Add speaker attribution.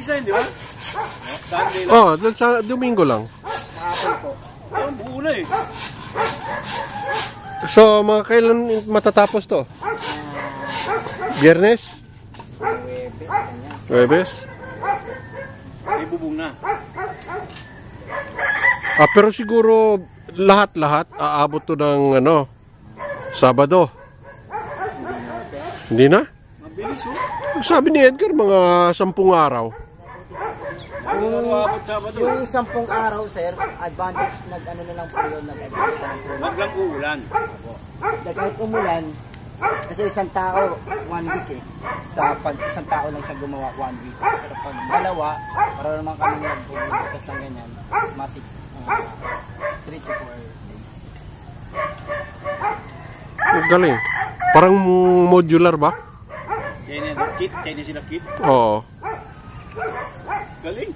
Speaker 1: isa, di ba? Sunday lang.
Speaker 2: Oh, dahil sa Domingo lang.
Speaker 3: Kahapon po.
Speaker 1: Ang buo na eh.
Speaker 2: So, mga kailan matatapos to? Biyernes? Huwebes?
Speaker 1: May bubong na.
Speaker 2: Ah, pero siguro lahat-lahat aabot to ng ano, Sabado. Hindi na?
Speaker 1: Mabilis oh.
Speaker 2: Sabi ni Edgar, mga 10 araw.
Speaker 1: Sabado.
Speaker 3: Yung 10 araw, sir, advantage, nag-ano na lang po yun, nag-advantage na lang po.
Speaker 1: Wag lang uulan.
Speaker 3: Kahit umulan, kasi isang tao, 1 week eh. Sa pag isang tao lang siya gumawa, 1 week. Pero pag dalawa, para naman kami nagbubukas ng ganyan, matik 3 to 4 days.
Speaker 2: Galing. Parang modular ba?
Speaker 1: Kaya na sila kit.
Speaker 2: Oo.
Speaker 1: Galing.